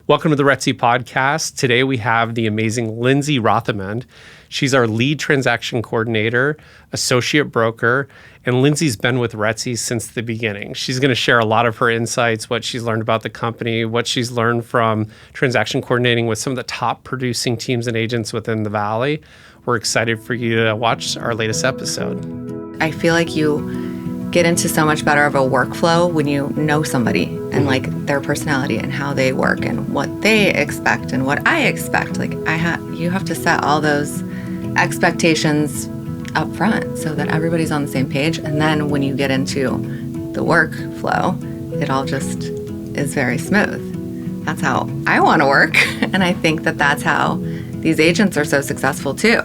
Welcome to the RETSY podcast. Today we have the amazing Lindsay Rothermund. She's our lead transaction coordinator, associate broker, and Lindsay's been with RETSY since the beginning. She's going to share a lot of her insights, what she's learned about the company, what she's learned from transaction coordinating with some of the top producing teams and agents within the Valley. We're excited for you to watch our latest episode. I feel like you get into so much better of a workflow when you know somebody and like their personality and how they work and what they expect and what I expect. Like you have to set all those expectations up front so that everybody's on the same page. And then when you get into the workflow, it all just is very smooth. That's how I want to work. And I think that that's how these agents are so successful too.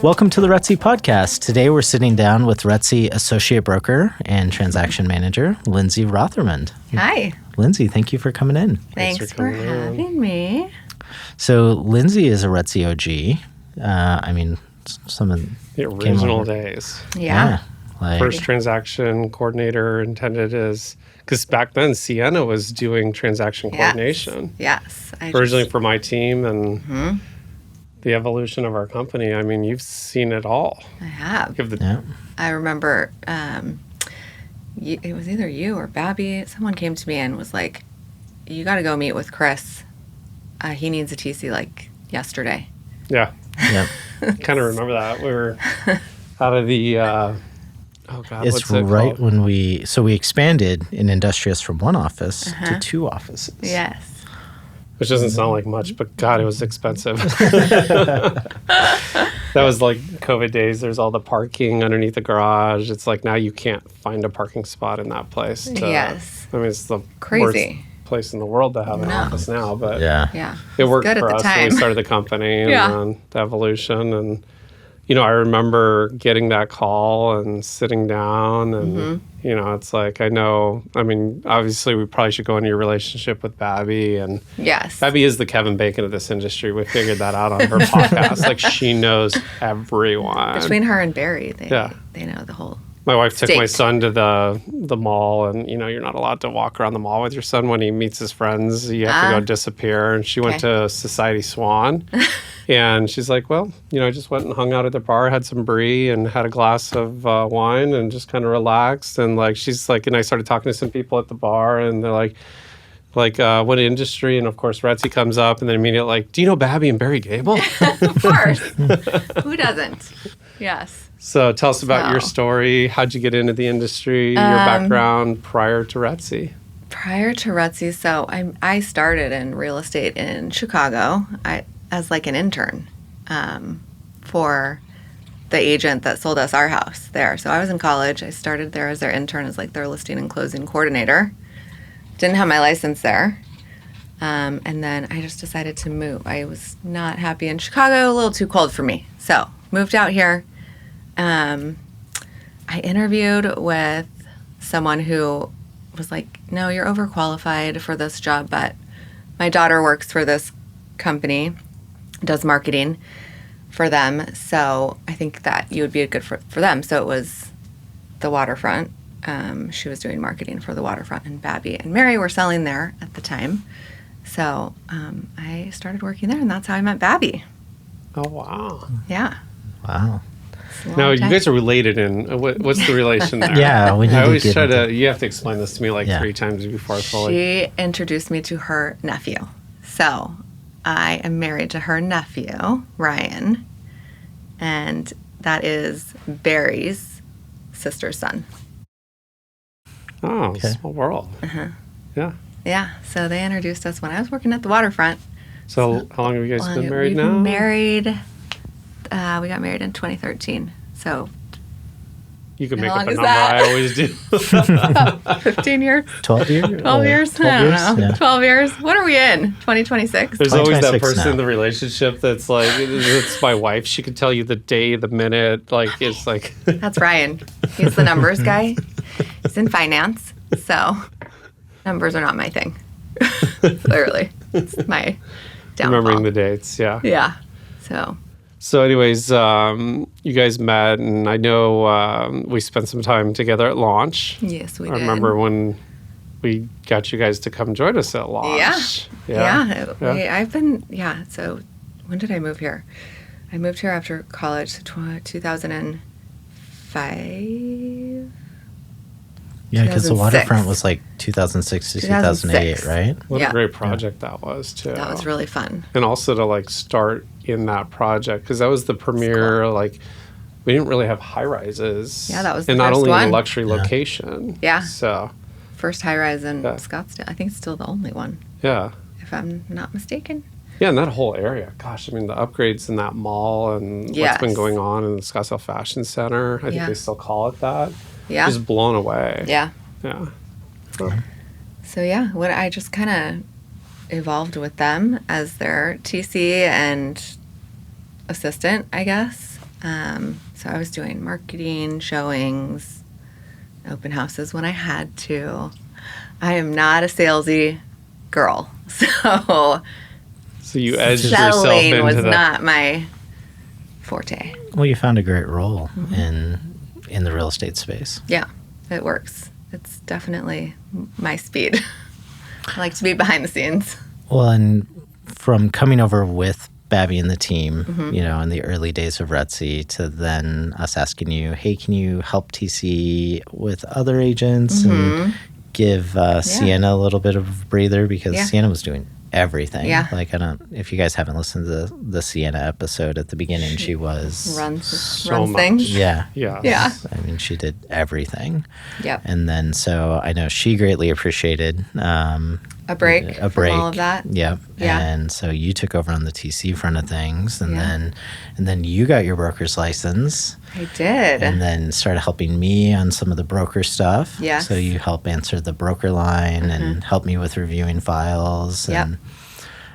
Welcome to the RETSY podcast. Today we're sitting down with RETSY associate broker and transaction manager, Lindsay Rothermund. Hi. Lindsay, thank you for coming in. Thanks for having me. So Lindsay is a RETSY OG. Some of The original days. Yeah. First transaction coordinator intended as, because back then Sienna was doing transaction coordination. Yes. Originally for my team and the evolution of our company. I mean, you've seen it all. I have. Yeah. I remember it was either you or Babby. Someone came to me and was like, you got to go meet with Chris. He needs a TC like yesterday. Yeah. Yeah. Kind of remember that. We were out of the, It's right when we expanded in Industrious from one office to two offices. Yes. Which doesn't sound like much, but God, it was expensive. That was like COVID days. There's all the parking underneath the garage. It's like now you can't find a parking spot in that place. Yes. I mean, it's the Crazy worst place in the world to have an office now, but Yeah. it worked good for at us the when we time. started the company and the evolution. And, I remember getting that call and sitting down and, it's like, obviously we probably should go into your relationship with Babby. And Yes. Babby is the Kevin Bacon of this industry. We figured that out on her podcast. Like, she knows everyone. Between her and Barry, they know the whole My wife took state. my son to the mall, and you're not allowed to walk around the mall with your son when he meets his friends. You have to go disappear. And she went to Society Swan, and she's like, "Well, I just went and hung out at the bar, had some brie, and had a glass of wine, and just kind of relaxed." And she's like, and I started talking to some people at the bar, and they're like, what industry? And of course, RETSY comes up, and then immediately like, "Do you know Babby and Barry Gable?" Of course. Who doesn't? Yes. So tell us about your story. How'd you get into the industry, your background prior to RETSY? Prior to RETSY, so I started in real estate in Chicago as like an intern for the agent that sold us our house there. So I was in college. I started there as their intern as like their listing and closing coordinator. Didn't have my license there. And then I just decided to move. I was not happy in Chicago, a little too cold for me. So moved out here. I interviewed with someone who was like, "No, you're overqualified for this job, but my daughter works for this company, does marketing for them, so I think that you would be a good for them." So it was the waterfront. She was doing marketing for the waterfront, and Babby and Mary were selling there at the time. So I started working there, and that's how I met Babby. Oh, wow. Yeah. Wow. Now, you guys are related what's the relation there? Yeah, we need I always to you have to explain this to me 3 times before I fully. She introduced me to her nephew. So I am married to her nephew, Ryan, and that is Barry's sister's son. Oh, small world. Yeah. Yeah, so they introduced us when I was working at the waterfront. So how long have you guys been married now? We got married in 2013. So you can make how up a long is number. that? I always do. 15 years? 12 years? 12 years? 12 I don't years? know. Yeah. 12 years. What are we in? 2026? There's always that 2026 person now. in the relationship that's like, it's my wife. She could tell you the day, the minute. It's like. That's Ryan. He's the numbers guy. He's in finance. So numbers are not my thing. Clearly. It's my downfall. Remembering the dates, yeah. Yeah. So So anyways, you guys met, and I know we spent some time together at launch. Yes, we I did. remember when we got you guys to come join us at launch. Yeah. So when did I move here? I moved here after college, so 2005. Yeah, because the 2006. waterfront was like 2006 to 2008, right? What a great project that was, too. That was really fun. And also to like start in that project, because that was the premiere, like we didn't really have high rises. Yeah, that was the and not first only in one. a luxury location. Yeah. So First high rise in Scottsdale. I think it's still the only one, yeah. if I'm not mistaken. Yeah, and that whole area. Gosh, I mean the upgrades in that mall and what's been going on in the Scottsdale Fashion Center. I think they still call it that. Yeah. Just blown away. Yeah. Yeah. So yeah, what I just kind of evolved with them as their TC and assistant, I guess. So I was doing marketing, showings, open houses when I had to. I am not a salesy girl, so you edged yourself selling into was that. not my forte. Well, you found a great role in the real estate space. Yeah, it works. It's definitely my speed. I like to be behind the scenes. Well, and from coming over with Babby and the team, in the early days of RETSY, to then us asking you, hey, can you help TC with other agents and give Sienna a little bit of a breather, because Sienna was doing everything. Yeah. Like, if you guys haven't listened to the Sienna episode at the beginning, she was runs much. things. Yeah. Yeah. I mean, she did everything. Yep. And then, so I know she greatly appreciated A break from all of that. Yep. Yeah. And so you took over on the TC front of things, and then you got your broker's license. I did. And then started helping me on some of the broker stuff. Yes. So you help answer the broker line and help me with reviewing files. Yep.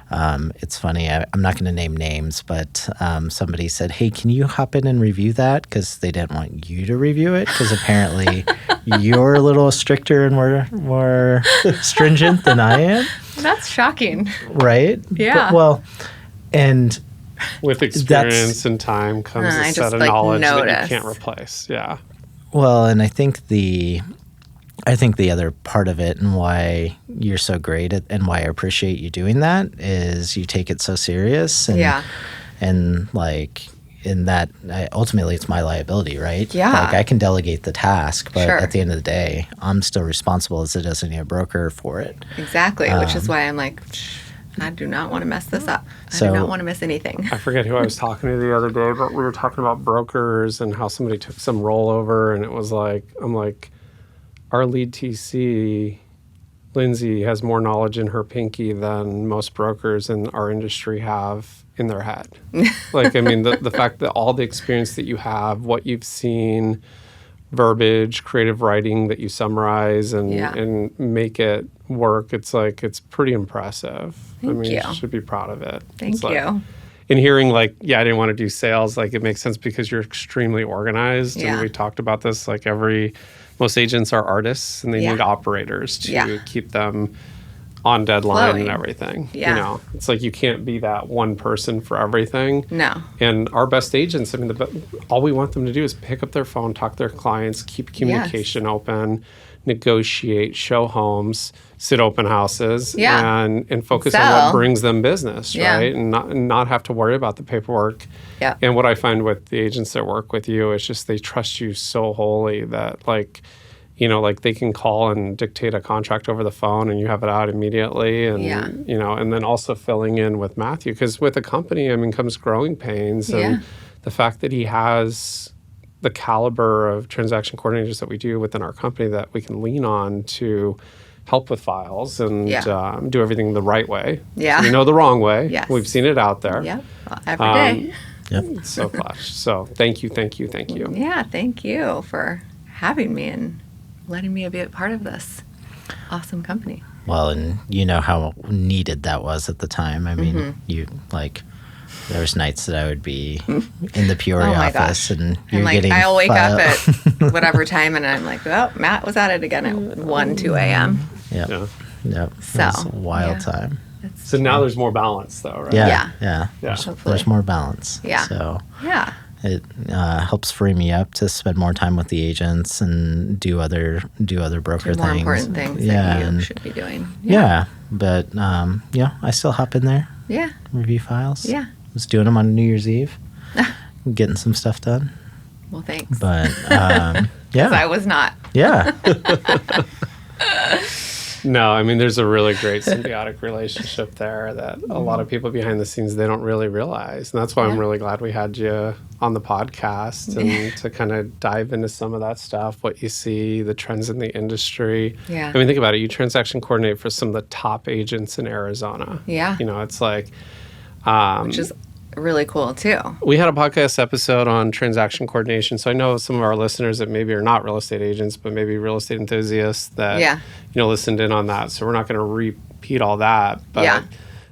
And it's funny, I'm not going to name names, but somebody said, hey, can you hop in and review that? Because they didn't want you to review it, because apparently you're a little stricter and more stringent than I am. That's shocking. Right? Yeah. But, and With experience and time comes I a just, set of knowledge that notice. you can't replace. Yeah. well, and I think the other part of it, and why you're so great at, and why I appreciate you doing that, is you take it so serious. And, and like in that, ultimately it's my liability, right? Yeah. Like I can delegate the task, but Sure. at the end of the day, I'm still responsible as a designated broker for it. Exactly, which is why I'm like, I do not want to mess this up. I So- do not want to miss anything. I forget who I was talking to the other day, but we were talking about brokers and how somebody took some rollover, and it was like, I'm like, our lead TC, Lindsay, has more knowledge in her pinky than most brokers in our industry have in their head. Like, I mean, the fact that all the experience that you have, what you've seen, verbiage, creative writing that you summarize and make it work, it's like, it's pretty impressive. Thank you. You should be proud of it. Thank It's like- you. in hearing like, I didn't want to do sales, like it makes sense because you're extremely organized. Yeah. And we talked about this, like most agents are artists and they need operators to keep them on deadline Flowing. and everything. Yeah. It's like you can't be that one person for everything. No. And our best agents, I mean, all we want them to do is pick up their phone, talk to their clients, keep communication open, negotiate, show homes, sit open houses, and focus on Sell. what brings them business, Yeah. right? And not have to worry about the paperwork. Yeah. And what I find with the agents that work with you is just they trust you so wholly that like they can call and dictate a contract over the phone and you have it out immediately. And, and then also filling in with Matthew, because with a company, I mean, comes growing pains. And the fact that he has the caliber of transaction coordinators that we do within our company that we can lean on to help with files and do everything the right way. Yeah. So we know the wrong way. Yes. We've seen it out there. Yep. Every day. Yep. So clutch. So thank you. Yeah, thank you for having me and letting me be a part of this awesome company. Well, and you know how needed that was at the time. I mean, there was nights that I would be in the Peoria office, and you're like, getting I'll wake up at whatever time, and I'm like, oh, Matt was at it again at 1, 2 a.m. Yep. Yeah. Yep. So, It was a wild time. So now there's more balance, though, right? Yeah. Yeah. There's more balance. Yeah. So Yeah. it helps free me up to spend more time with the agents and do other broker More things. important things Yeah, that you should be doing. Yeah. But I still hop in there, Yeah. review files. Yeah. Was doing them on New Year's Eve, getting some stuff done. Well, thanks. But Because I was not. Yeah. No, I mean, there's a really great symbiotic relationship there that a lot of people behind the scenes, they don't really realize. And that's why I'm really glad we had you on the podcast and to kind of dive into some of that stuff, what you see, the trends in the industry. Yeah. I mean, think about it. You transaction coordinate for some of the top agents in Arizona. Yeah. You know, it's like... which is really cool, too. We had a podcast episode on transaction coordination. So I know some of our listeners that maybe are not real estate agents, but maybe real estate enthusiasts that, listened in on that. So we're not going to repeat all that. But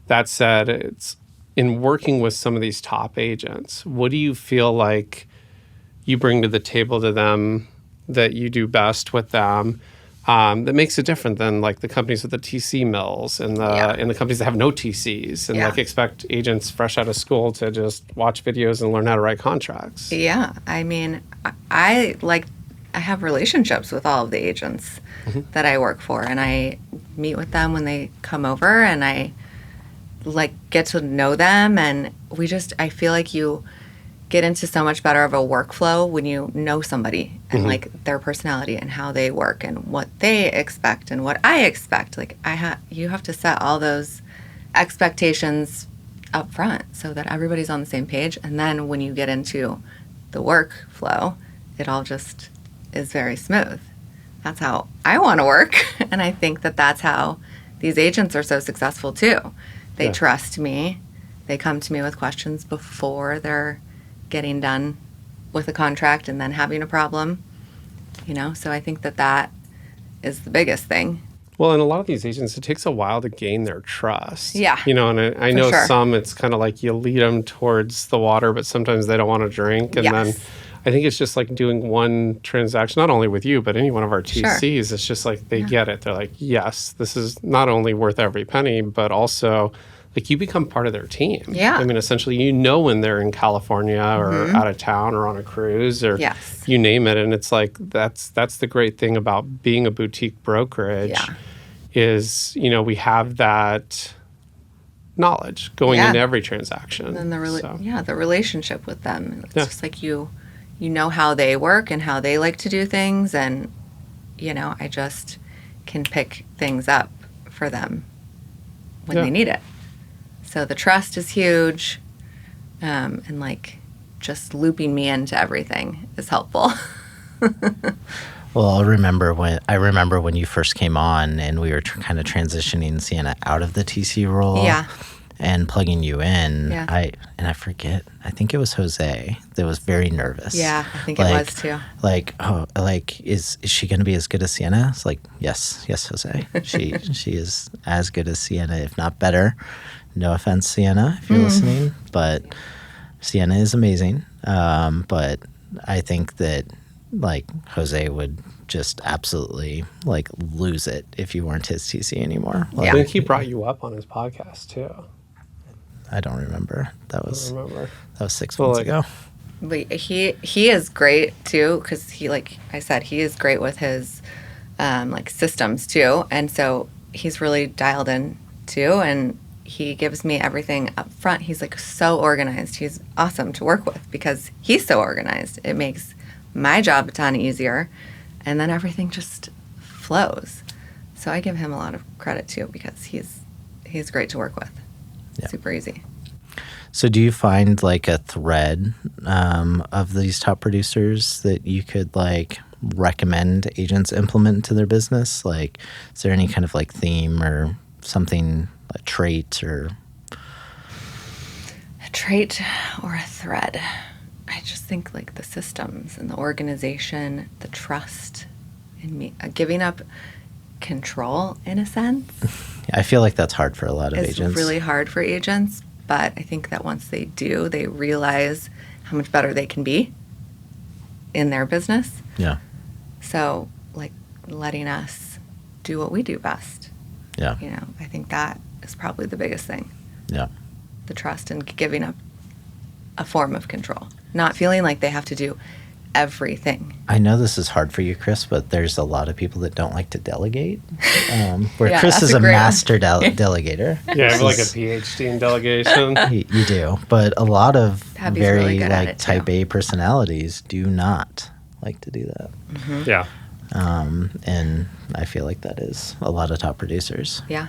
that said, it's in working with some of these top agents, what do you feel like you bring to the table to them that you do best with them? That makes it different than like the companies with the TC mills and the companies that have no TCs and like expect agents fresh out of school to just watch videos and learn how to write contracts. Yeah. I mean, I have relationships with all of the agents that I work for, and I meet with them when they come over, and I get to know them, and I feel like you get into so much better of a workflow when you know somebody and their personality and how they work and what they expect and what I expect. You have to set all those expectations up front so that everybody's on the same page. And then when you get into the workflow, it all just is very smooth. That's how I want to work. And I think that that's how these agents are so successful too. They trust me. They come to me with questions before they're getting done with a contract and then having a problem, so I think that is the biggest thing. Well, and a lot of these agents, it takes a while to gain their trust. Yeah. And I know some, it's kind of like you lead them towards the water, but sometimes they don't want to drink. And then I think it's just like doing one transaction, not only with you, but any one of our TCs. It's just like they get it. They're like, yes, this is not only worth every penny, but also... like you become part of their team. Yeah. I mean, essentially, when they're in California or out of town or on a cruise or you name it. And it's like, that's the great thing about being a boutique brokerage is, we have that knowledge going into every transaction. And then the relationship with them. It's just like you know how they work and how they like to do things. And, I just can pick things up for them when they need it. So the trust is huge, and just looping me into everything is helpful. Well, I remember when you first came on and we were kind of transitioning Sienna out of the TC role. Yeah. And plugging you in. Yeah. I forget. I think it was Jose that was very nervous. Yeah, I think it was too. Is she going to be as good as Sienna? It's like, yes, Jose. She is as good as Sienna, if not better. No offense, Sienna, if you're listening, but Sienna is amazing. But I think that Jose would just absolutely lose it if you weren't his TC anymore. I think he brought you up on his podcast too. I don't remember. That was 6 months ago. But he is great too, because he, like I said, he is great with his systems too, and so he's really dialed in too, and he gives me everything up front. He's so organized. He's awesome to work with because he's so organized. It makes my job a ton easier, and then everything just flows. So I give him a lot of credit too because he's great to work with. Yeah. Super easy. So do you find a thread of these top producers that you could recommend agents implement to their business? Is there any kind of theme or something, a trait or... A trait or a thread? I just think the systems and the organization, the trust in me, giving up control in a sense. I feel like that's hard for a lot of agents. It's really hard for agents, but I think that once they do, they realize how much better they can be in their business. Yeah. So, letting us do what we do best. Yeah. I think that is probably the biggest thing. Yeah. The trust and giving up a form of control, not feeling like they have to do everything. I know this is hard for you, Chris, but there's a lot of people that don't like to delegate. Where Yeah, Chris that's is a a great one. master delegator. Yeah, I have like a PhD in delegation. You do, but a lot of Tabby's very really good at like it, too. type A personalities do not like to do that. Yeah. And I feel like that is a lot of top producers. Yeah.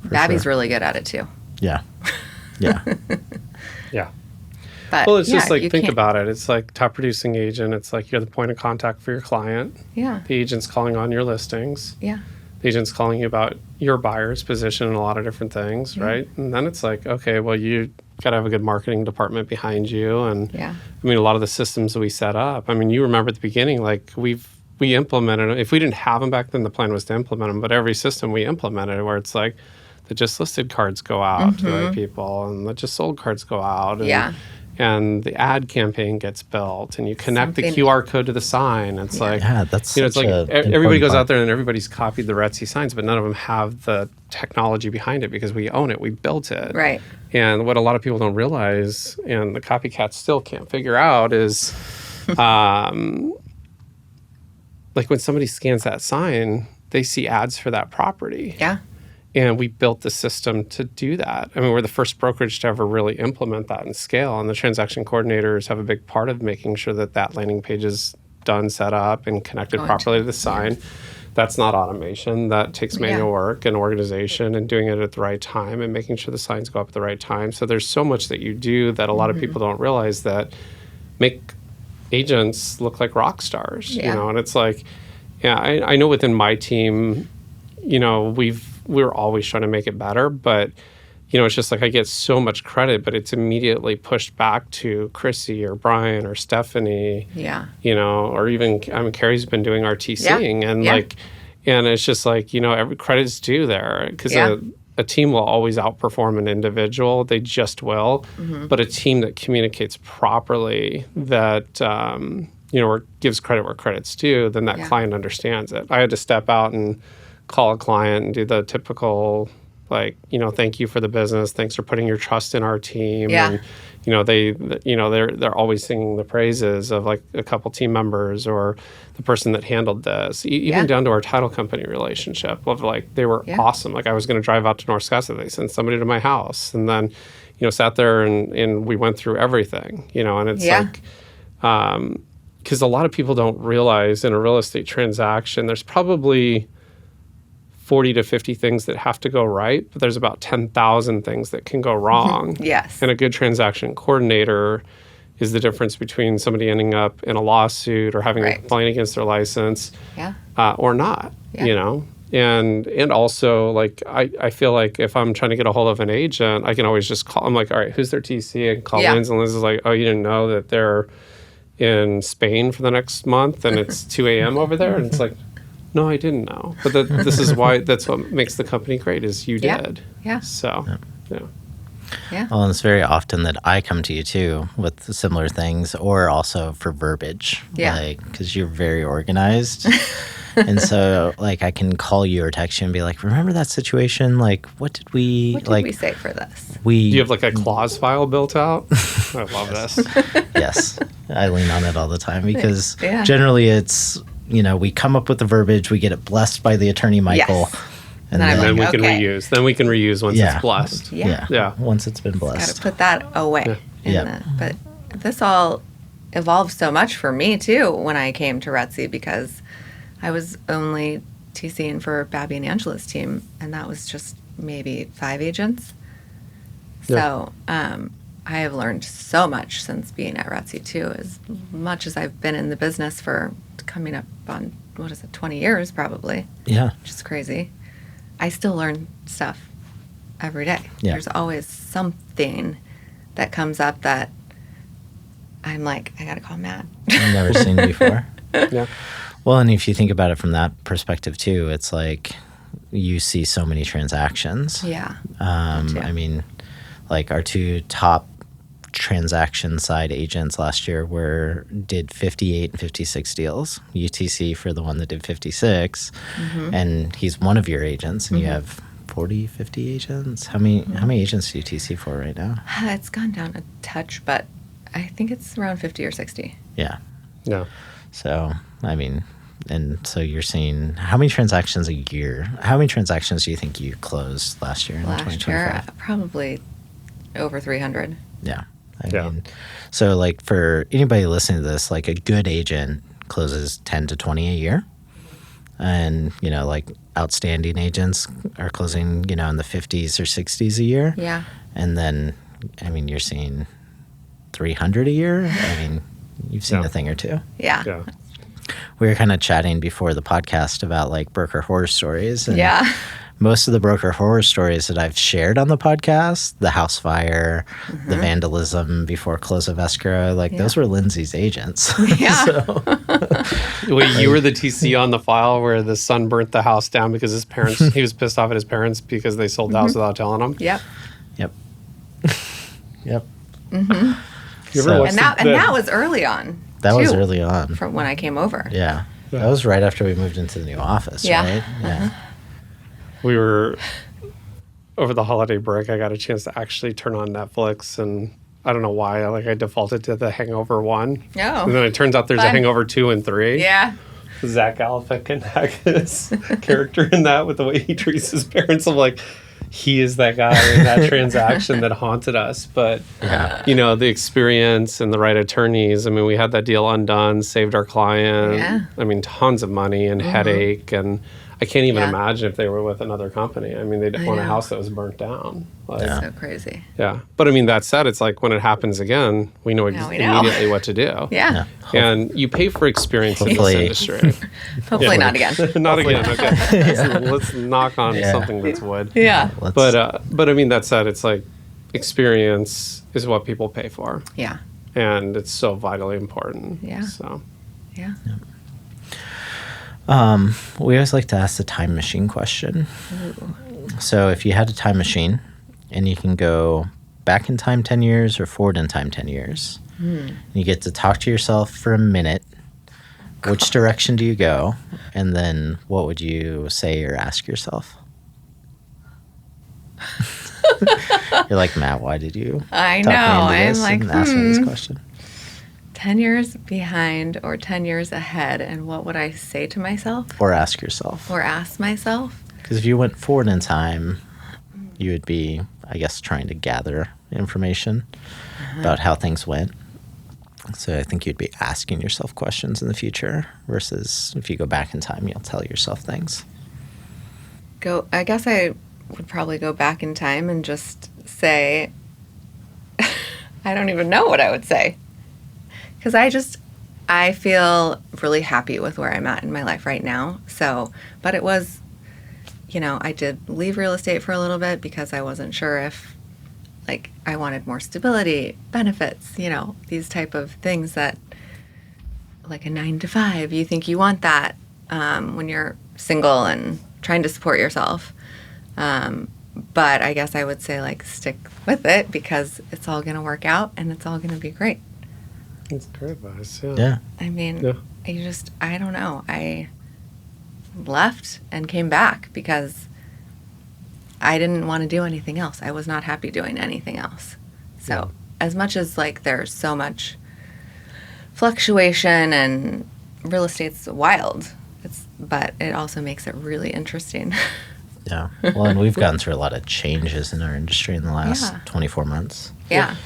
Babby's sure. really good at it too. Yeah. Yeah. Yeah. But Well, it's yeah, just like, you think can't- about it. It's like top producing agent. It's like you're the point of contact for your client. Yeah. The agent's calling on your listings. Yeah. The agent's calling you about your buyer's position and a lot of different things, right? And then it's like, okay, well, you got to have a good marketing department behind you. And Yeah. I mean, a lot of the systems that we set up, I mean, you remember at the beginning, like we implemented them. If we didn't have them back then, the plan was to implement them. But every system we implemented where it's like the just listed cards go out to the right people and the just sold cards go out. And, Yeah. And the ad campaign gets built and you connect the Something- QR code to the sign. It's like, Yeah, that's you know, it's such like a everybody important goes part. out there and everybody's copied the RETSY signs, but none of them have the technology behind it because we own it. We built it. Right. And what a lot of people don't realize, and the copycats still can't figure out, is like when somebody scans that sign, they see ads for that property. Yeah. And we built the system to do that. I mean, we're the first brokerage to ever really implement that and scale. And the transaction coordinators have a big part of making sure that that landing page is done, set up, and connected properly to the sign. That's not automation. That takes manual work and organization and doing it at the right time and making sure the signs go up at the right time. So there's so much that you do that a lot of people don't realize that make agents look like rock stars, you know? And it's like, yeah, I know within my team, you know, we're always trying to make it better, but you know, it's just like I get so much credit, but it's immediately pushed back to Chrissy or Brian or Stephanie, Yeah. you know, or even, I mean, Carrie's been doing RTCing and like, and it's just like, you know, every credit's due there because a team will always outperform an individual. They just will. But a team that communicates properly, that, you know, or gives credit where credit's due, then that client understands it. I had to step out and call a client and do the typical, like, you know, thank you for the business. Thanks for putting your trust in our team. Yeah. And, you know, they're always singing the praises of like a couple team members or the person that handled this, even down to our title company relationship of like, they were awesome. Like I was going to drive out to North Scottsdale. They sent somebody to my house and then, you know, sat there and we went through everything, you know, and it's like, because a lot of people don't realize in a real estate transaction, there's probably 40 to 50 things that have to go right, but there's about 10,000 things that can go wrong. Yes. And a good transaction coordinator is the difference between somebody ending up in a lawsuit or having a complaint against their license or not, you know? And also, like, I feel like if I'm trying to get a hold of an agent, I can always just call. I'm like, all right, who's their TC? And call Liz, and Liz is like, oh, you didn't know that they're in Spain for the next month and it's 2 a.m. over there? And it's like, no, I didn't know. But this is why, that's what makes the company great is you did. Yeah. So, Yeah. Well, and it's very often that I come to you too with similar things or also for verbiage. Yeah. Like, because you're very organized. And so, like, I can call you or text you and be like, remember that situation? Like, what did we say for this? do you have like a clause file built out? I love this. Yes. I lean on it all the time because Yeah. generally it's, you know, we come up with the verbiage, we get it blessed by the attorney, Michael. Yes. And And I'm And then like, we can okay. reuse. Then we can reuse once Yeah. it's blessed. Yeah. Once it's been Got blessed. to put that away. Yeah. But this all evolved so much for me too when I came to RETSY because I was only TCing for Babby and Angela's team, and that was just maybe 5 agents. So I have learned so much since being at RETSY too. As much as I've been in the business for coming up on 20 years probably. Yeah. Which is crazy. I still learn stuff every day. Yeah. There's always something that comes up that I'm like, I gotta call Matt. I've never seen before. Yeah. Well, and if you think about it from that perspective too, it's like you see so many transactions. Yeah. I mean, like our 2 top transaction side agents last year did 58 and 56 deals. UTC for the one that did 56, and he's one of your agents, and you have 40, 50 agents? How many agents do you TC for right now? It's gone down a touch, but I think it's around 50 or 60. Yeah. Yeah. So, I mean, and so you're seeing how many transactions a year? How many transactions do you think you closed last year in Last 2025? year, probably over 300. Yeah. I Yeah. mean, so like for anybody listening to this, like a good agent closes 10 to 20 a year. And, you know, like outstanding agents are closing, you know, in the 50s or 60s a year. Yeah. And then, I mean, you're seeing 300 a year. I mean, you've seen a thing or two. Yeah. Yeah. We were kind of chatting before the podcast about like broker horror stories. And Yeah. most of the broker horror stories that I've shared on the podcast, the house fire, the vandalism before close of escrow, like those were Lindsay's agents. Yeah. So, Wait, you were the TC on the file where the son burnt the house down because his parents, he was pissed off at his parents because they sold the house without telling him? Yep. yep. Yep. You ever So- watch And that was early on. That was too, early on. from when I came over. Yeah. That was right after we moved into the new office, Yeah. right? Yeah. We were over the holiday break. I got a chance to actually turn on Netflix, and I don't know why. I defaulted to the Hangover 1. Oh. And then it turns out there's a Fun. Hangover 2 and 3. Yeah. Zach Galifianakis character in that with the way he treats his parents. I'm like, he is that guy in that transaction that haunted us. But, you know, the experience and the right attorneys. I mean, we had that deal undone, saved our client. Yeah. I mean, tons of money and headache. And I can't even Yeah. imagine if they were with another company. I mean, they'd want a know. house that was burnt down. Like, So crazy. yeah. But I mean, that said, it's like when it happens again, we know Now we know. immediately what to do. Yeah. And you pay for experience in Hopefully. this industry. Hopefully not again. Not again. Okay. Let's knock on Yeah. something that's wood. Yeah. Let's- But I mean, that said, it's like experience is what people pay for, Yeah. and it's so vitally important. Yeah. So Yeah. we always like to ask the time machine question. So if you had a time machine and you can go back in time 10 years or forward in time 10 years, you get to talk to yourself for a minute. Which direction do you go? And then what would you say or ask yourself? You're like, Matt, why did you I talk know. me into I'm this like, and ask me this question? 10 years behind or 10 years ahead. And what would I say to myself Or ask yourself? or ask myself? Because if you went forward in time, you would be, I guess, trying to gather information about how things went. So I think you'd be asking yourself questions in the future versus if you go back in time, you'll tell yourself things. I guess I would probably go back in time and just say, I don't even know what I would say. Because I feel really happy with where I'm at in my life right now. So, but it was, you know, I did leave real estate for a little bit because I wasn't sure if, like, I wanted more stability, benefits, you know, these type of things that, like a 9-to-5, you think you want that when you're single and trying to support yourself. But I guess I would say, like, stick with it because it's all going to work out and it's all going to be great. it's great advice. Yeah. Yeah. I mean, Yeah. I don't know. I left and came back because I didn't want to do anything else. I was not happy doing anything else. So as much as, like, there's so much fluctuation and real estate's wild, but it also makes it really interesting. Yeah. Well, and we've gone through a lot of changes in our industry in the last Yeah. 24 months. Yeah.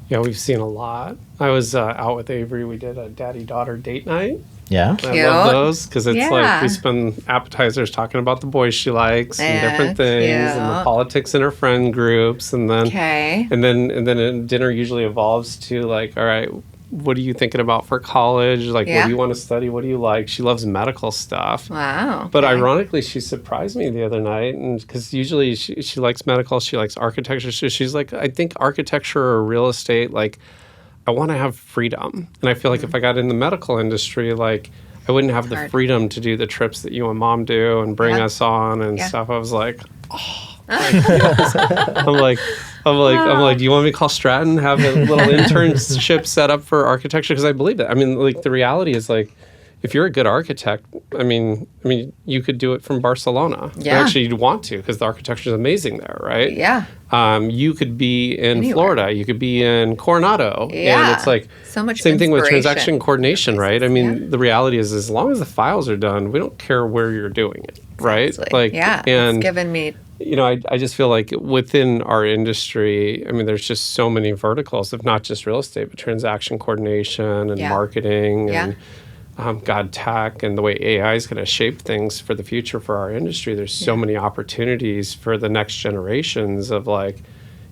Yeah, we've seen a lot. I was out with Avery. We did a daddy-daughter date night. Yeah. I love Cute. those because it's like Yeah. we spend appetizers talking about the boys she likes and Yeah, different things and the cute. politics in her friend groups, and then Okay. and then dinner usually evolves to like, all right, what are you thinking about for college? Like, what Yeah. do you want to study? What do you like? She loves medical stuff. Wow. But okay. ironically, she surprised me the other night, and because usually she likes medical, she likes architecture. So she's like, I think architecture or real estate, like, I want to have freedom. And I feel like if I got in the medical industry, like, I wouldn't have the Hard. freedom to do the trips that you and mom do and bring Yeah. us on and Yeah. stuff. I was like, I'm like, do you want me to call Stratton, have a little internship set up for architecture? Because I believe it. I mean, like, the reality is, like, if you're a good architect, I mean, you could do it from Barcelona. Yeah. Actually, you'd want to because the architecture is amazing there, right? Yeah. You could be in Anywhere. Florida. You could be in Coronado. Yeah. And it's like So much same thing with inspiration. transaction coordination, right? I mean, Yeah. the reality is as long as the files are done, we don't care where you're doing it, right? Exactly. Yeah. And It's given me I just feel like within our industry, I mean, there's just so many verticals of not just real estate, but transaction coordination and Yeah. marketing Yeah. and tech and the way AI is going to shape things for the future for our industry. There's so many opportunities for the next generations of like,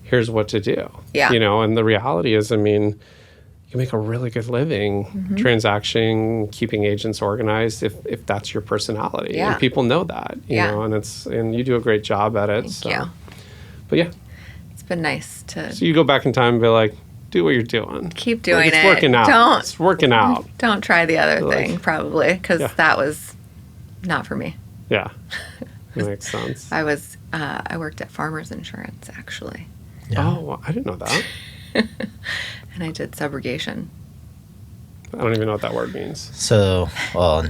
here's what to do. Yeah. And the reality is, I mean, you make a really good living transacting, keeping agents organized if that's your personality. Yeah. And people know that, you Yeah. know, and you do a great job at it. Thank you. But yeah, It's been nice to so you go back in time and be like, do what you're doing. keep doing it's it. working out. It's working out. Don't try the other Like- thing, probably, because Yeah. that was not for me. Yeah. That makes sense. I worked at Farmers Insurance, actually, Yeah. Oh, well, I didn't know that. and I did subrogation. I don't even know what that word means. So, well,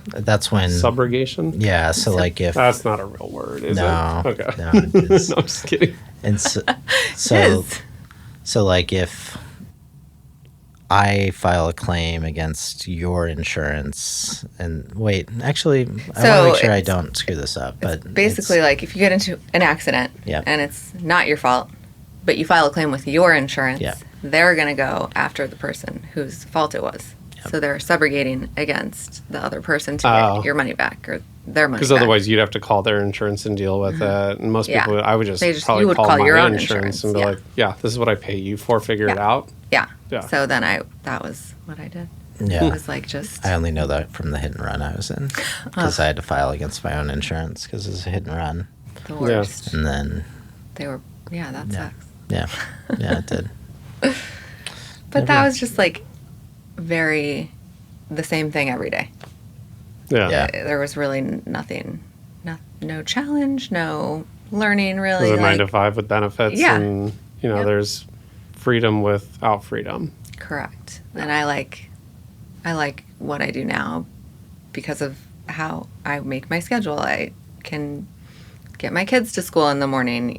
that's when. Subrogation? Yeah. So, like, if. That's not a real word, is No. it? Okay. No, it's- No, I'm just kidding. And so, is. so, like, if I file a claim against your insurance, and wait, actually, I want to So make sure I it's- don't screw this up. But Basically, like if you get into an accident Yeah. and it's not your fault, but you file a claim with your insurance, Yeah. they're going to go after the person whose fault it was. So they're subrogating against the other person to Oh. get your money back or their money Because back. otherwise you'd have to call their insurance and deal with it. And most Yeah. people, I would just You probably would call call my your own insurance and be insurance, like, yeah, this is what I pay you for, figure it Yeah. out. Yeah. Yeah. So then that was what I did. Yeah. It was like just I only know that from the hit and run I was in because I had to file against my own insurance because it was a hit and run. the worst. And then, They were, yeah, that Yeah. sucks. yeah, it did. But that was just like very the same thing every day. Yeah. Yeah. There was really nothing, no challenge, no learning It really. was a 9 to like, 5 with benefits. Yeah. And, Yep. there's freedom without freedom. correct. And I like what I do now because of how I make my schedule. I can get my kids to school in the morning.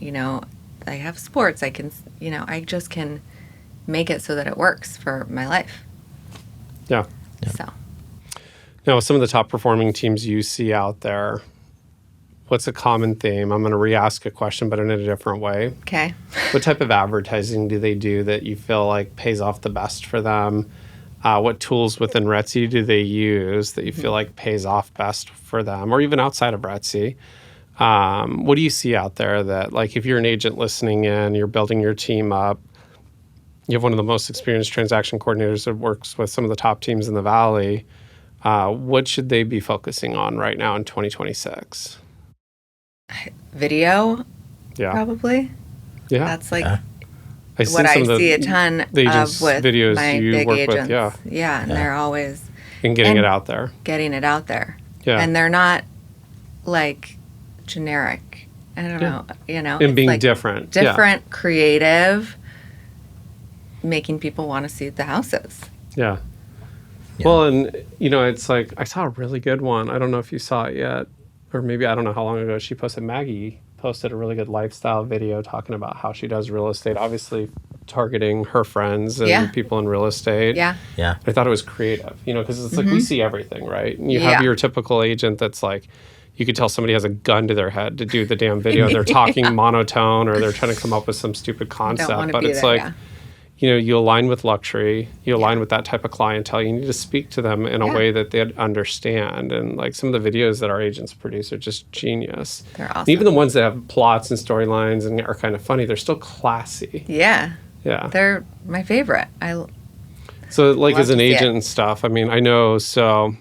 I have sports. I can, I just can make it so that it works for my life. Yeah. So Now, some of the top performing teams you see out there, what's a common theme? I'm going to re-ask a question, but in a different way. okay. What type of advertising do they do that you feel like pays off the best for them? What tools within RETSY do they use that you feel like pays off best for them, or even outside of RETSY? What do you see out there that, like, if you're an agent listening in, you're building your team up, you have one of the most experienced transaction coordinators that works with some of the top teams in the Valley, what should they be focusing on right now in 2026? Video, Yeah. probably. Yeah. That's like I see what I some of the- see a ton the agents' of with videos my you big work with, agents. yeah. Yeah, and they're always and getting and- it out there. getting it out there. Yeah. And they're not like generic. I don't know, And it's being like different. Yeah. different, creative, making people want to see the houses. Yeah. Yeah. Well, and it's like I saw a really good one. I don't know if you saw it yet, or maybe I don't know how long ago she posted. Maggie posted a really good lifestyle video talking about how she does real estate, obviously targeting her friends and Yeah. people in real estate. Yeah. Yeah. I thought it was creative, because it's like we see everything, right? And you Yeah. have your typical agent that's like, you could tell somebody has a gun to their head to do the damn video. They're talking monotone or they're trying to come up with some stupid concept. wanna But be it's there, like, you align with luxury, you align with that type of clientele. You need to speak to them in a way that they understand. And like some of the videos that our agents produce are just genius. They're And awesome. even the ones that have plots and storylines and are kind of funny, they're still classy. Yeah. Yeah. They're my favorite. So, like, Love as an to see it. agent and stuff, I mean, I know, so,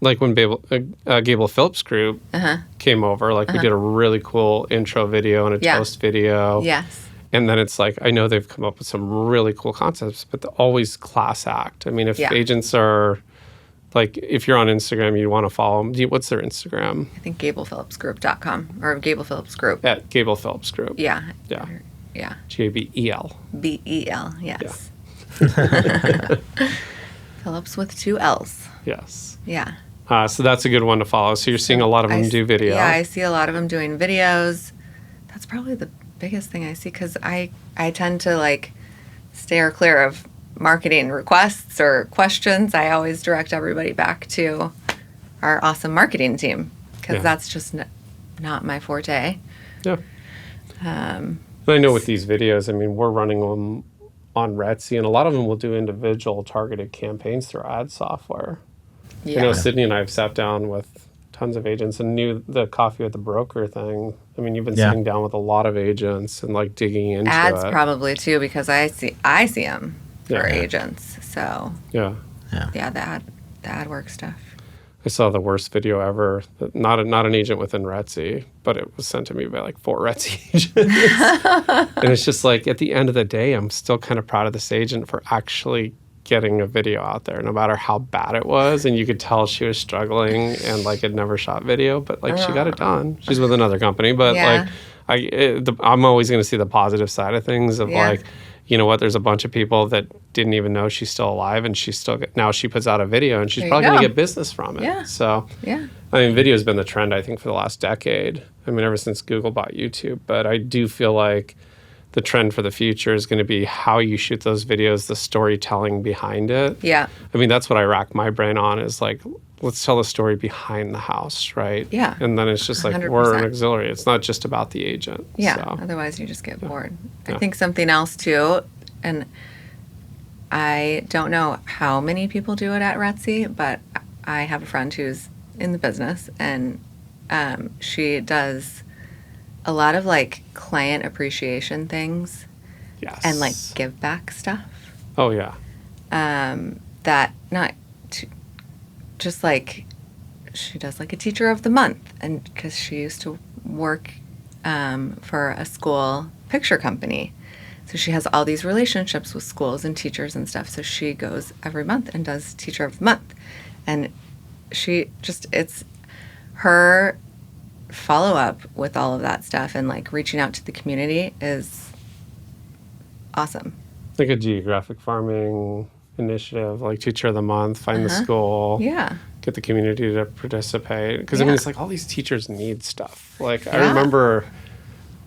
like, when Gable Phillips Group came over, like, we did a really cool intro video and a Yeah. toast video. Yes. And then it's like, I know they've come up with some really cool concepts, but they're always class act. I mean, if Yeah. agents are, like, if you're on Instagram, you want to follow them. What's their Instagram? I think GablePhillipsGroup.com or Gable Phillips Group. At Gable Phillips Group. Yeah. Yeah. Yeah. Gabel. BEL. Yes. Phillips with 2 L's. Yes. Yeah. So that's a good one to follow. So you're seeing a lot of them do video. Yeah, I see a lot of them doing videos. That's probably the biggest thing I see because I tend to like steer clear of marketing requests or questions. I always direct everybody back to our awesome marketing team because that's just not my forte. Yeah. I know with these videos, I mean, we're running them on RETSY, and a lot of them will do individual targeted campaigns through ad software. Yeah. I know Sydney and I have sat down with tons of agents and knew the coffee with the broker thing. I mean, you've been sitting down with a lot of agents and like digging into ads it. probably too because I see them for agents. So the ad work stuff. I saw the worst video ever. Not an agent within RETSY, but it was sent to me by like 4 RETSY agents. And it's just like at the end of the day, I'm still kind of proud of this agent for actually getting a video out there, no matter how bad it was. And you could tell she was struggling and like had never shot video, but like she got it done. She's with another company, but like I'm always going to see the positive side of things of like, you know what, there's a bunch of people that didn't even know she's still alive and now she puts out a video and she's probably going to get business from it. Yeah. So, I mean, video has been the trend, I think, for the last decade. I mean, ever since Google bought YouTube. But I do feel like the trend for the future is going to be how you shoot those videos, the storytelling behind it. Yeah. I mean, that's what I rack my brain on is like, let's tell the story behind the house, right? Yeah. And then it's just like 100%. we're an auxiliary. It's not just about the agent. Yeah. So. Otherwise, you just get bored. I think something else too, and I don't know how many people do it at RETSY, but I have a friend who's in the business, and she does a lot of like client appreciation things. Yes. And like give back stuff. Oh yeah. That just like she does like a teacher of the month, and because she used to work for a school picture company, so she has all these relationships with schools and teachers and stuff. So she goes every month and does teacher of the month, and it's her follow up with all of that stuff and like reaching out to the community is awesome. Like a geographic farming initiative, like teacher of the month, find the school, get the community to participate. Because I mean, it's like all these teachers need stuff. Like I remember,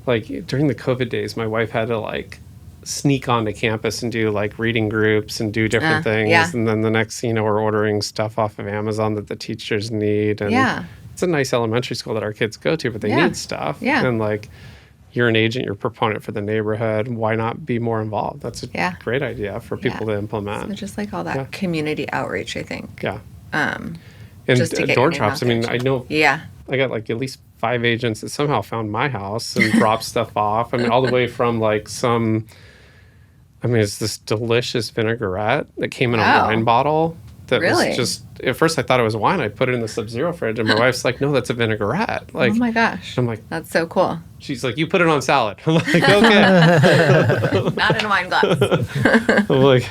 like during the COVID days, my wife had to like sneak onto campus and do like reading groups and do different things. Yeah. And then the next thing you know, we're ordering stuff off of Amazon that the teachers need. And it's a nice elementary school that our kids go to, but they need stuff. Yeah. And like, you're an agent, you're a proponent for the neighborhood. Why not be more involved? That's a great idea for people to implement. So just like all that community outreach, I think. Yeah. And And door drops. I mean, I know. Yeah. I got like at least 5 agents that somehow found my house and dropped stuff off. I mean, all the way from like it's this delicious vinaigrette that came in a wine bottle. That was just, at first I thought it was wine. I put it in the Sub-Zero fridge, and my wife's like, no, that's a vinaigrette. Like, oh my gosh. I'm like, that's so cool. She's like, you put it on salad. I'm like, okay. Not in a wine glass. I'm like,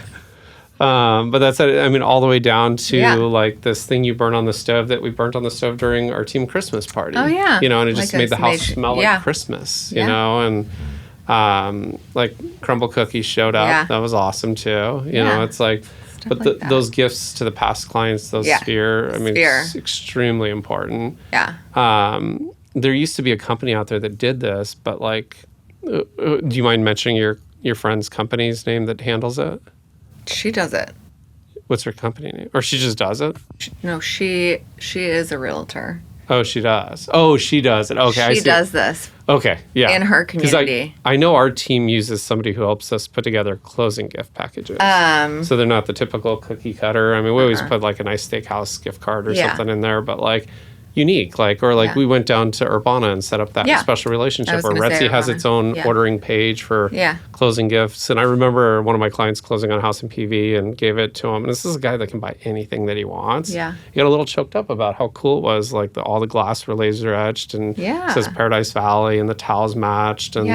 but that's it. I mean, all the way down to like this thing you burn on the stove that we burnt on the stove during our team Christmas party. Oh, yeah. You know, and it Like just made the house smell like yeah. Christmas, you know, and like crumble cookies showed up. Yeah. That was awesome too. You know, it's like, but like that. those gifts to the past clients, those sphere, I mean, it's extremely important. Yeah. There used to be a company out there that did this, but like, do you mind mentioning your friend's company's name that handles it? She does it. What's her company name? Or she just does it? No, she is a realtor. Oh, she does. Oh, she does it. Okay, I see. She does this. Okay, yeah. In her community. I know our team uses somebody who helps us put together closing gift packages. So they're not the typical cookie cutter. I mean, we always put like a nice steakhouse gift card or something in there, but like unique. Like, or like we went down to Urbana and set up that special relationship where RETSY has its own ordering page for closing gifts. And I remember one of my clients closing on a house in PV and gave it to him. And this is a guy that can buy anything that he wants. Yeah. He got a little choked up about how cool it was. Like all the glass were laser etched and it says Paradise Valley and the towels matched. And,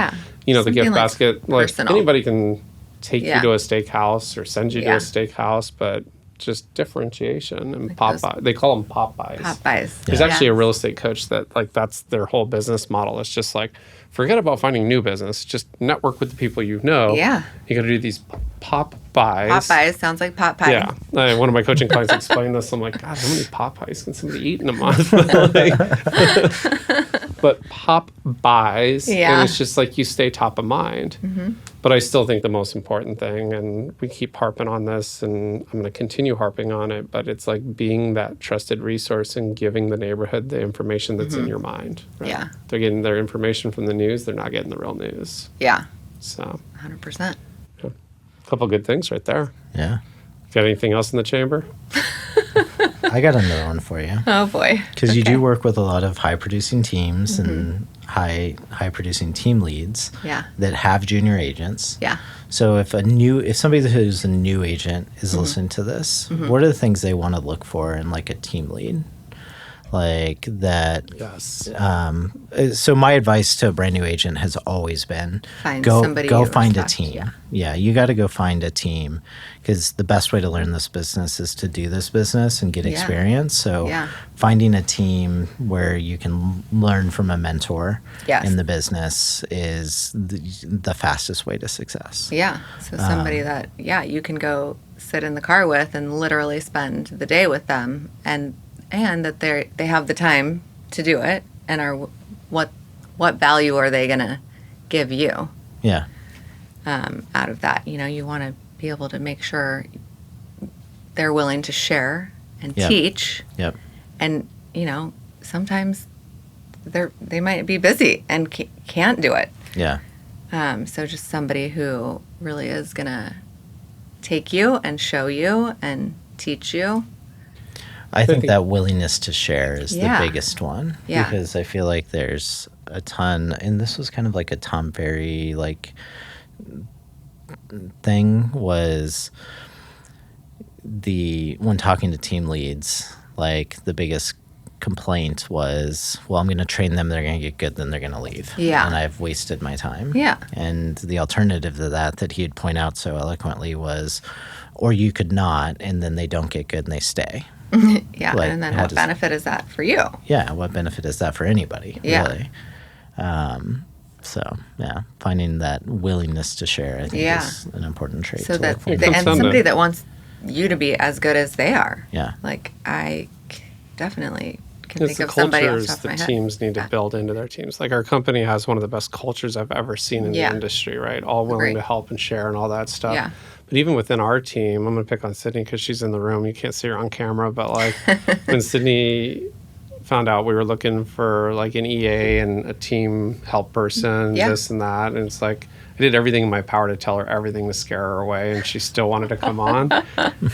you know, the gift basket, like personal. anybody can take you to a steakhouse or send you to a steakhouse, but just differentiation and Like they call them pop buys. Pop buys. There's actually a real estate coach that like that's their whole business model. It's just like forget about finding new business. Just network with the people you know. Yeah. You got to do these pop buys. Pop buys sounds like pot pie. Yeah. One of my coaching clients explained this. I'm like, God, how many pop pies can somebody eat in a month? But pop buys, and it's just like you stay top of mind. Mm-hmm. But I still think the most important thing, and we keep harping on this, and I'm going to continue harping on it, but it's like being that trusted resource and giving the neighborhood the information that's in your mind. Right? Yeah. They're getting their information from the news. They're not getting the real news. Yeah. So 100%. a couple good things right there. Yeah. Got anything else in the chamber? I got another one for you. Oh boy. Because you do work with a lot of high producing teams and high producing team leads that have junior agents. Yeah. So if somebody who's a new agent is listening to this, what are the things they want to look for in like a team lead? Like that. Yes. So my advice to a brand new agent has always been go find a team. Yeah, you got to go find a team because the best way to learn this business is to do this business and get experience. So finding a team where you can learn from a mentor in the business is the fastest way to success. Yeah. So somebody that you can go sit in the car with and literally spend the day with them and that they have the time to do it and are what value are they going to give you out of that. You want to be able to make sure they're willing to share and teach. Yep. And sometimes they might be busy and can't do it. Yeah. So just somebody who really is going to take you and show you and teach you. I think that willingness to share is the biggest one. Yeah. Because I feel like there's a ton, and this was kind of like a Tom Ferry thing was when talking to team leads, like the biggest complaint was, well, I'm going to train them, they're going to get good, then they're going to leave. Yeah. And I've wasted my time. Yeah. And the alternative to that he'd point out so eloquently was, or you could not, and then they don't get good and they stay. Yeah, and then what benefit is that for you? Yeah, what benefit is that for anybody, really? Finding that willingness to share, I think, is an important trait to look for. And somebody that wants you to be as good as they are. Yeah. Like, I definitely can think of somebody off the top of my head. The teams need to build into their teams. Like, our company has one of the best cultures I've ever seen in the industry, right? All willing to help and share and all that stuff. Yeah. But even within our team, I'm going to pick on Sydney because she's in the room. You can't see her on camera, but like when Sydney found out we were looking for like an EA and a team help person, this and that, and it's like I did everything in my power to tell her everything to scare her away, and she still wanted to come on.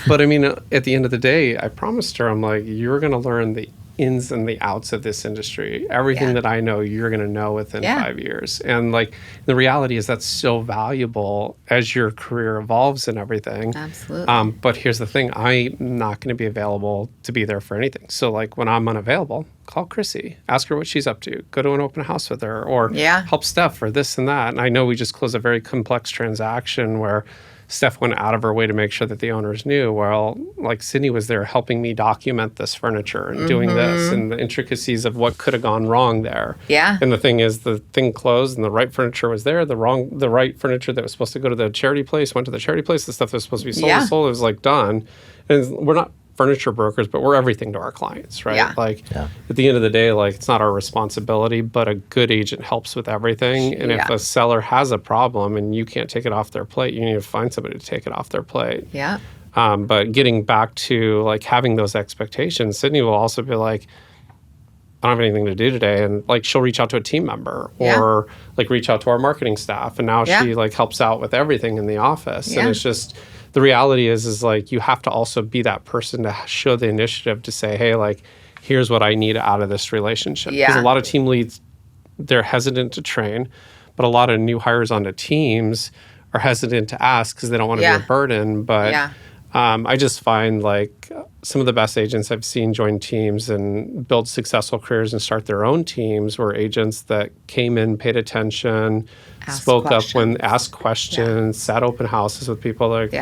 But I mean, at the end of the day, I promised her, I'm like, you're going to learn the ins and the outs of this industry. Everything that I know, you're going to know within 5 years. And like the reality is that's so valuable as your career evolves and everything. Absolutely. But here's the thing, I'm not going to be available to be there for anything. So like when I'm unavailable, call Chrissy, ask her what she's up to, go to an open house with her, or help Steph for this and that. And I know we just closed a very complex transaction where Steph went out of her way to make sure that the owners knew. Well, like Sydney was there helping me document this furniture and doing this and the intricacies of what could have gone wrong there. Yeah. And the thing is, the thing closed and the right furniture was there. The right furniture that was supposed to go to the charity place went to the charity place. The stuff that was supposed to be sold was sold. It was like done. And we're not furniture brokers, but we're everything to our clients, right? Yeah. At the end of the day, like it's not our responsibility, but a good agent helps with everything. And if a seller has a problem and you can't take it off their plate, you need to find somebody to take it off their plate. Yeah. But getting back to like having those expectations, Sydney will also be like, I don't have anything to do today. And like, she'll reach out to a team member or like reach out to our marketing staff. And now she like helps out with everything in the office. And it's just, the reality is like, you have to also be that person to show the initiative to say, hey, like, here's what I need out of this relationship. Because a lot of team leads, they're hesitant to train, but a lot of new hires onto teams are hesitant to ask because they don't want to be a burden. But I just find like some of the best agents I've seen join teams and build successful careers and start their own teams were agents that came in, paid attention, asked questions, sat open houses with people. Like,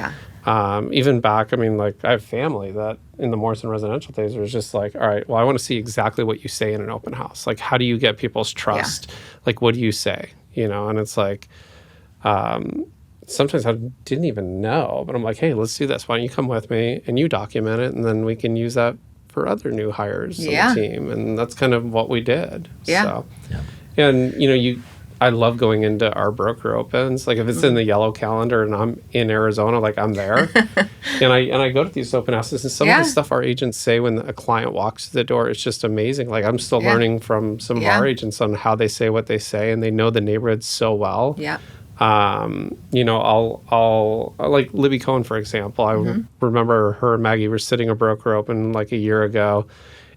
even back, I mean, like I have family that in the Morrison residential days, it was just like, all right, well, I want to see exactly what you say in an open house. Like, how do you get people's trust? Like, what do you say? You know, and it's like, sometimes I didn't even know, but I'm like, hey, let's do this. Why don't you come with me and you document it, and then we can use that for other new hires on the team. And that's kind of what we did. Yeah. So, and you know, I love going into our broker opens. Like if it's in the yellow calendar and I'm in Arizona, like I'm there, and I go to these open houses, and some of the stuff our agents say when a client walks through the door, it's just amazing. Like I'm still learning from some of our agents on how they say what they say, and they know the neighborhood so well. Yeah. You know, I'll like Libby Cohen, for example. I remember her and Maggie were sitting a broker open like a year ago,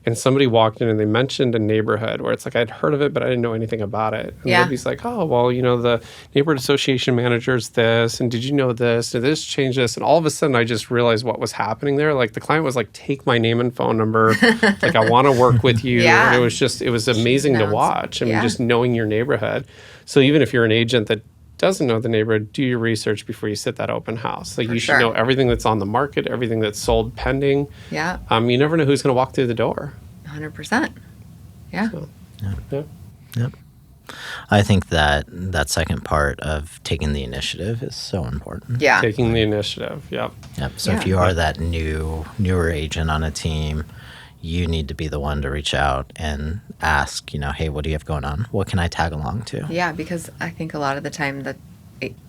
and somebody walked in and they mentioned a neighborhood where it's like I'd heard of it, but I didn't know anything about it. And Libby's like, oh, well, you know, the neighborhood association manager's this, and did you know this? Did this change this? And all of a sudden I just realized what was happening there. Like the client was like, take my name and phone number. Like I want to work with you. And it was amazing to watch. I mean, just knowing your neighborhood. So even if you're an agent that doesn't know the neighborhood, do your research before you sit that open house. Like you should know everything that's on the market, everything that's sold pending. Yeah. You never know who's going to walk through the door. 100%. Yeah. So, Yep. I think that second part of taking the initiative is so important. Yeah. Taking the initiative. Yep. So if you are that newer agent on a team, you need to be the one to reach out and ask, you know, hey, what do you have going on? What can I tag along to? Yeah, because I think a lot of the time the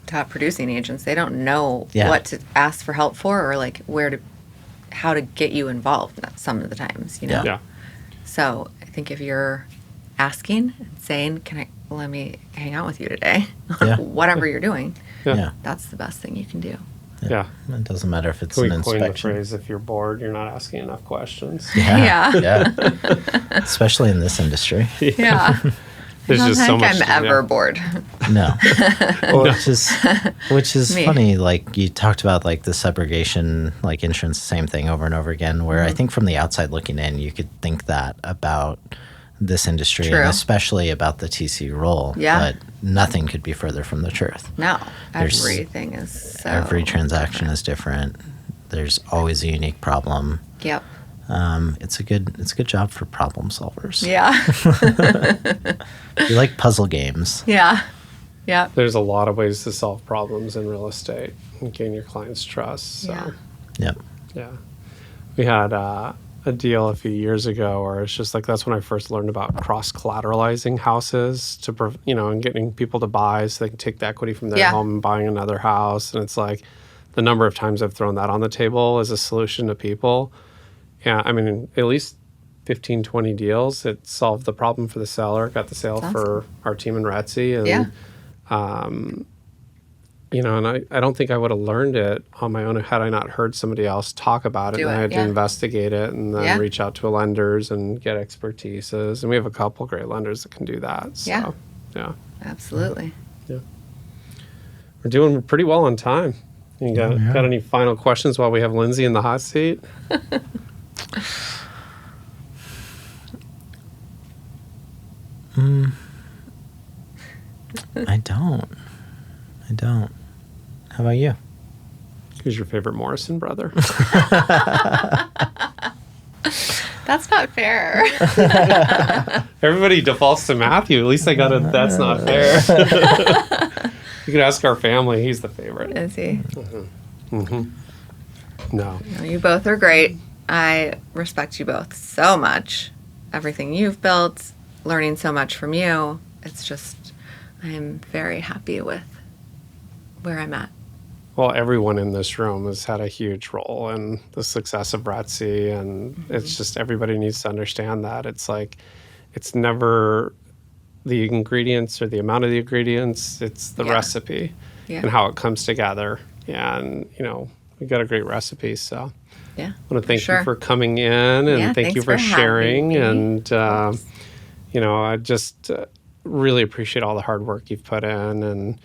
top producing agents, they don't know what to ask for help for, or like how to get you involved some of the times, you know? Yeah. So I think if you're asking and saying, let me hang out with you today, whatever you're doing, that's the best thing you can do. Yeah. It doesn't matter if it's Can an we inspection. coin the phrase, if you're bored, you're not asking enough questions. Yeah. Especially in this industry. Yeah. There's just so much. I'm ever bored. No. Which is funny. Like you talked about like the subrogation, like insurance, same thing over and over again, where I think from the outside looking in, you could think that about this industry and especially about the TC role. Yeah. But nothing could be further from the truth. No. Everything is so every transaction is different. There's always a unique problem. Yep. It's a good job for problem solvers. Yeah. You like puzzle games. Yeah. Yeah. There's a lot of ways to solve problems in real estate and gain your clients' trust. So. Yeah. We had a deal a few years ago where it's just like that's when I first learned about cross-collateralizing houses to, you know, and getting people to buy so they can take the equity from their home and buying another house. And it's like the number of times I've thrown that on the table as a solution to people. Yeah, I mean, at least 15, 20 deals. It solved the problem for the seller, got the sale for our team in RETSY. And, you know, and I don't think I would have learned it on my own had I not heard somebody else talk about it. And I had to investigate it and then reach out to lenders and get expertises. And we have a couple great lenders that can do that. So, yeah. Absolutely. Yeah. We're doing pretty well on time. You got any final questions while we have Lindsay in the hot seat? I don't. How about you? Who's your favorite Morrison brother? That's not fair. Everybody defaults to Matthew. At least I got it. That's not fair. You could ask our family. He's the favorite. Is he? No, you both are great. I respect you both so much. Everything you've built, learning so much from you. It's just, I'm very happy with where I'm at. Well, everyone in this room has had a huge role in the success of RETSY, and it's just everybody needs to understand that. It's like, it's never the ingredients or the amount of the ingredients, it's the recipe and how it comes together. And, you know, we got a great recipe, so. Yeah, I want to thank you for coming in, and thank you for sharing. And, you know, I just really appreciate all the hard work you've put in, and,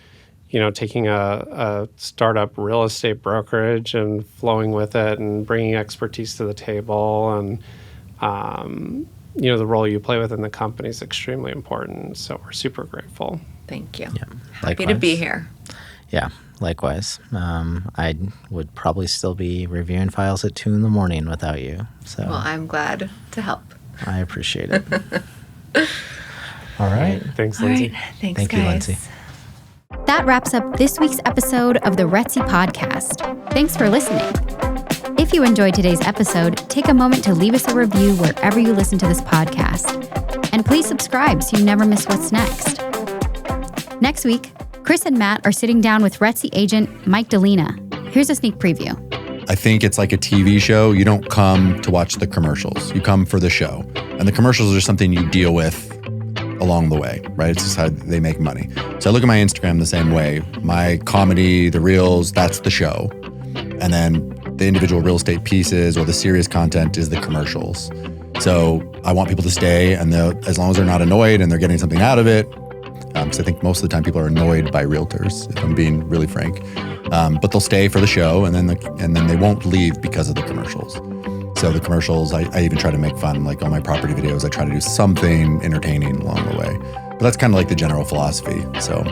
you know, taking a startup real estate brokerage and flowing with it and bringing expertise to the table. And, you know, the role you play within the company is extremely important. So we're super grateful. Thank you. Yeah, Happy to be here. Yeah. Likewise. I would probably still be reviewing files at 2 a.m. without you. So Well, I'm glad to help. I appreciate it. All right. Thanks, All Lindsay. right. Thanks, Thank guys. you, Lindsay. That wraps up this week's episode of the RETSY podcast. Thanks for listening. If you enjoyed today's episode, take a moment to leave us a review wherever you listen to this podcast. And please subscribe so you never miss what's next. Next week, Chris and Matt are sitting down with RETSY agent Mike Delina. Here's a sneak preview. I think it's like a TV show. You don't come to watch the commercials. You come for the show. And the commercials are something you deal with along the way, right? It's just how they make money. So I look at my Instagram the same way. My comedy, the reels, that's the show. And then the individual real estate pieces or the serious content is the commercials. So I want people to stay, and as long as they're not annoyed and they're getting something out of it, because I think most of the time people are annoyed by realtors, if I'm being really frank. But they'll stay for the show, and then they won't leave because of the commercials. So the commercials, I even try to make fun, like on my property videos, I try to do something entertaining along the way. But that's kind of like the general philosophy. So